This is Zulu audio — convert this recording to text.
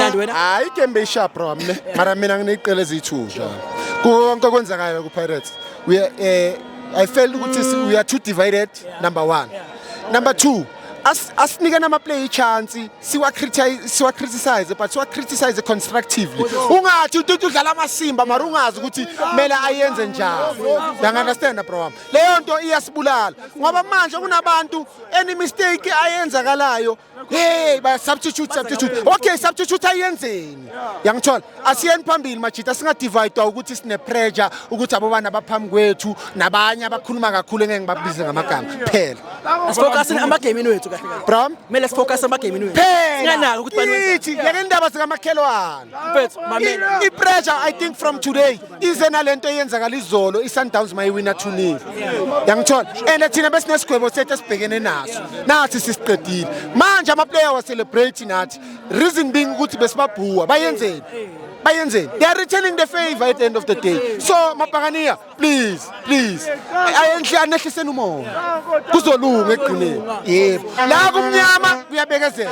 Mnandi wena? Hayi game beyisharp bro mne. Mara mina ngineqele ezithusha. Konke okwenzakayo ku Pirates. I felt ukuthi we are too divided, number 1. Number 2, asinika nama play chance siwa criticize but siwa criticize constructively. Ungathi udlala amasimba mara ungazi ukuthi kumele ayenze njani. You understand bro wami? Leyo nto iyasibulala. Ngoba manje kunabantu any mistake ayenzakalayo hey ba substitute. Okay, substitute ayenzeni. Yangithola. Asiyeni phambili majita singa divide ukuthi sine pressure ukuthi abobana baphambi kwethu nabanye abakhuluma kakhulu ngeke ngibabize ngamagama. Phela. Asifocus ama game wethu kahle kahle. Bro, Kumele sifocus ama game wethu. Singanaka ukuthi bani wenza. Ithi yeke indaba zikamakhelwane. Mfethu mamela. I-pressure I think from today ize nalento eyenzakala izolo iSundowns mayiwina 2-0. Yangithola. And thina besinesigwebo sethu esibhekene naso. Nathi sisiqedile. Manje ama player wa celebrate nathi. Reason being ukuthi besibabhuwa bayenzeni. They are returning the favor at the end of the day. So Mapagania, please. Ayenhle anehliseni umoya. Kuzolunga ekugcineni. Yebo. La kumnyama kuyabekezela.